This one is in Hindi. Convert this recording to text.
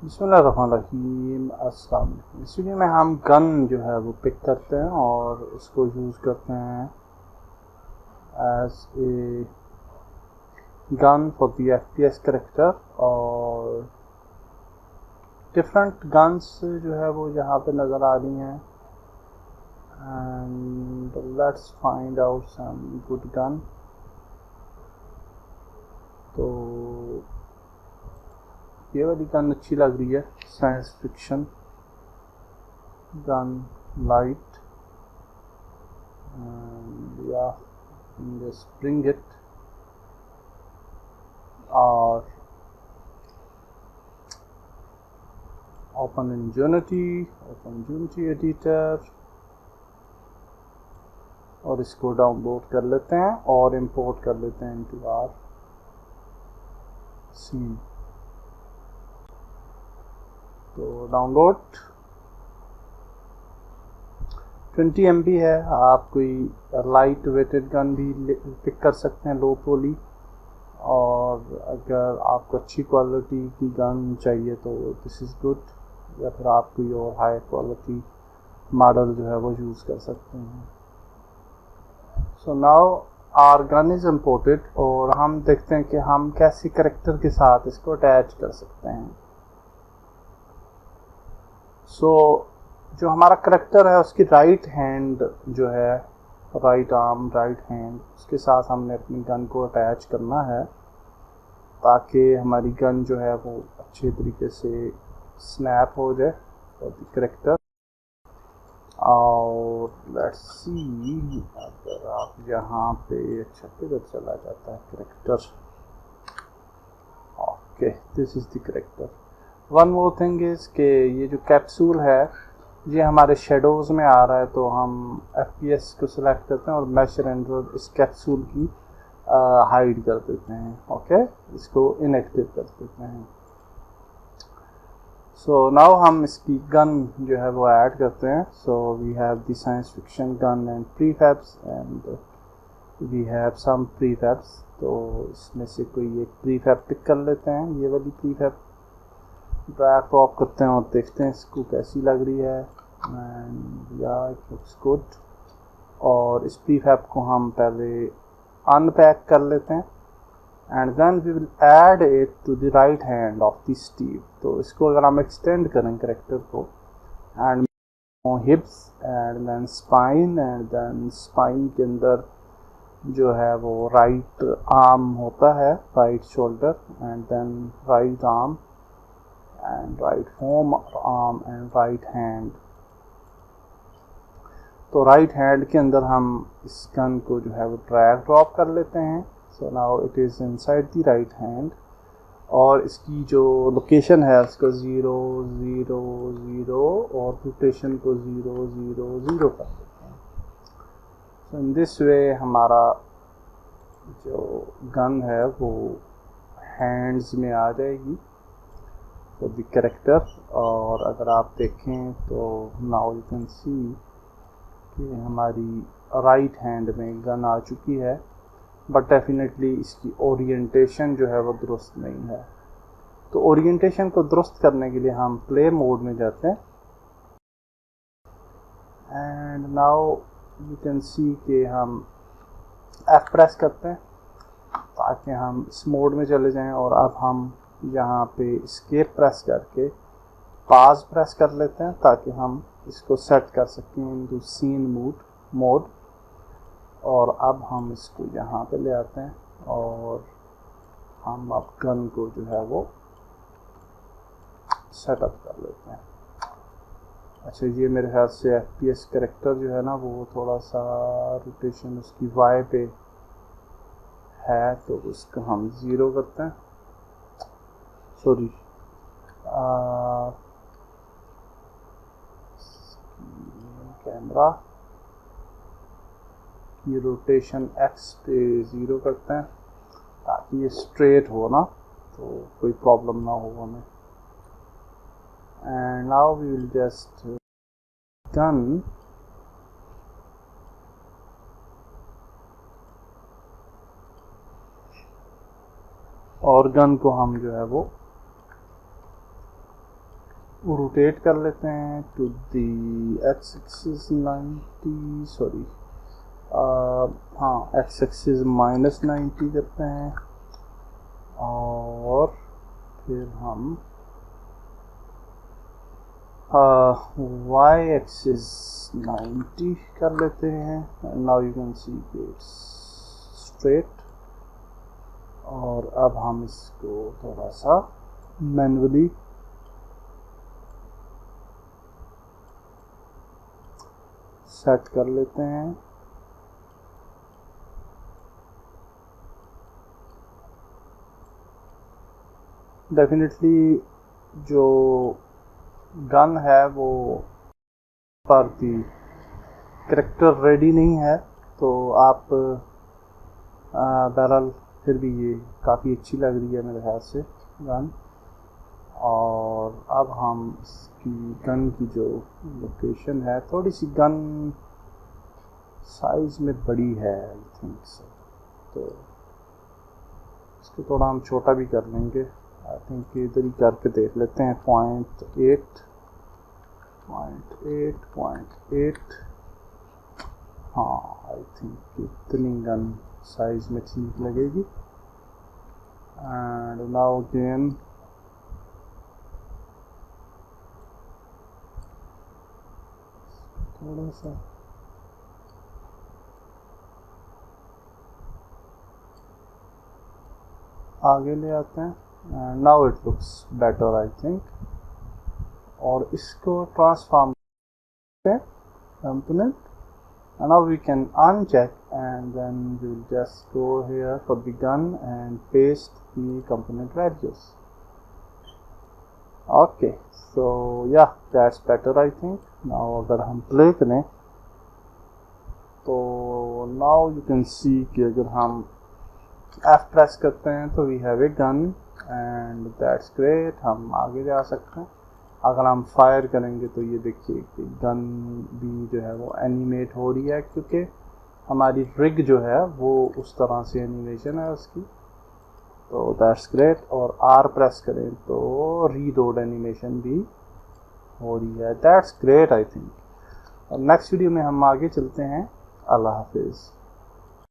बिस्मिल्लाहिर्रहमानिर्रहीम। अस्सलाम वालेकुम। इस वीडियो में हम गन जो है वो पिक करते हैं और उसको यूज़ करते हैं as a gun for the FPS character. और डिफरेंट गन्स जो है वो यहाँ पे नज़र आ रही हैं। And let's find out some good gun. तो ये वाली गन अच्छी लग रही है, science fiction gun, light, and yeah, just bring it or open Unity editor और इसको डाउनलोड कर लेते हैं और इंपोर्ट कर लेते हैं into our scene। तो डाउनलोड 20 MB है। आप कोई लाइट वेटेड गन भी पिक कर सकते हैं, लो पोली। और अगर आपको अच्छी क्वालिटी की गन चाहिए तो दिस इज़ गुड, या फिर आप कोई और हाई क्वालिटी मॉडल जो है वो यूज़ कर सकते हैं। So now our gun is imported और हम देखते हैं कि हम कैसे करेक्टर के साथ इसको अटैच कर सकते हैं। सो जो हमारा करेक्टर है उसकी राइट हैंड जो है, राइट आर्म, राइट हैंड, उसके साथ हमने अपनी गन को अटैच करना है ताकि हमारी गन जो है वो अच्छे तरीके से स्नैप हो जाए फॉर द करेक्टर। और लेट्स सी, अगर आप यहाँ पे, अच्छा किधर चला जाता है character, okay this is the character. One more thing is कि ये जो कैप्सूल है ये हमारे शेडोज़ में आ रहा है, तो हम FPS को सिलेक्ट करते हैं और मैश रेंडर इस कैप्सूल की हाइड कर देते हैं। ओके, इसको इनएक्टिव कर देते हैं। सो नाउ हम इसकी गन जो है वो ऐड करते हैं। So we have the science fiction gun and prefabs and we have some prefabs. तो इसमें से कोई एक प्रीफैब पिक कर लेते हैं। ये वाली प्रीफैब ड्रैग ड्रॉप करते हैं और देखते हैं इसको कैसी लग रही है। एंड या इट लुक्स गुड। और इस प्रीफैब को हम पहले अनपैक कर लेते हैं and then we will add it to the right hand of the Steve. तो इसको अगर हम एक्सटेंड करें करेक्टर को, and hips and then spine, and then spine के अंदर जो है वो राइट आर्म होता है, right shoulder, and then right arm and right forearm and right hand. तो राइट हैंड के अंदर हम इस गन को जो है वो ड्रैग ड्रॉप कर लेते हैं। So now it is inside the right hand और इसकी जो लोकेशन है उसको 0 0 0 और रोटेशन को 0 0 0 कर देते हैं। सो इन दिस वे हमारा जो गन है वो हैंड्स में आ जाएगी फॉर द कैरेक्टर। और अगर आप देखें तो नाउ यू कैन सी कि हमारी राइट हैंड में गन आ चुकी है, बट डेफिनेटली इसकी ओरिएंटेशन जो है वो दुरुस्त नहीं है। तो ओरिएंटेशन को दुरुस्त करने के लिए हम प्ले मोड में जाते हैं and now you can see कि हम F प्रेस करते हैं ताकि हम इस मोड में चले जाएं। और अब हम यहाँ पे एस्केप प्रेस करके पाज प्रेस कर लेते हैं ताकि हम इसको सेट कर सकें इनटू सीन मोड। और अब हम इसको यहाँ पे ले आते हैं और हम अब गन को जो है वो सेटअप कर लेते हैं। अच्छा, ये मेरे ख्याल से FPS करेक्टर जो है ना वो थोड़ा सा रोटेशन उसकी Y पे है, तो उसको हम 0 करते हैं। सॉरी, कैमरा की रोटेशन X पे 0 करते हैं ताकि ये स्ट्रेट हो ना, तो कोई प्रॉब्लम ना हो हमें। And now we will just gun और गन को हम जो है वो रोटेट कर लेते हैं to the X axis 90, sorry हाँ एक्स एक्सिस -90 करते हैं, और फिर हम y एक्सिस 90 कर लेते हैं। Now you can see it's straight, और अब हम इसको थोड़ा सा मैन्युअली सेट कर लेते हैं। डेफिनेटली जो गन है वो पर भी करेक्टर रेडी नहीं है, तो आप बहरहाल फिर भी ये काफ़ी अच्छी लग रही है मेरे ख्याल से गन। और अब हम इसकी गन की जो लोकेशन है, थोड़ी सी गन साइज़ में बड़ी है आई थिंक सो, तो इसको थोड़ा हम छोटा भी कर लेंगे। आई थिंक इधर ही करके देख लेते हैं। 0.8 हाँ, आई थिंक इतनी गन साइज में ठीक लगेगी। एंड नाउ अगेन थोड़ा सा आगे ले आते हैं। Now it looks better I think, और इसको transform component, and now we can uncheck, and then we'll just go here for the gun and paste the component values. Okay, so yeah, that's better I think. Now अगर हम play करें तो now you can see कि अगर हम F प्रेस करते हैं तो we have a gun and that's great, हम आगे जा सकते हैं। अगर हम फायर करेंगे तो ये देखिए कि गन भी जो है वो एनिमेट हो रही है, क्योंकि हमारी रिग जो है वो उस तरह से एनिमेशन है उसकी, तो दैट्स ग्रेट। और आर प्रेस करें तो रीलोड एनिमेशन भी हो रही है, दैट्स ग्रेट आई थिंक। और नेक्स्ट वीडियो में हम आगे चलते हैं। अल्लाह हाफिज़।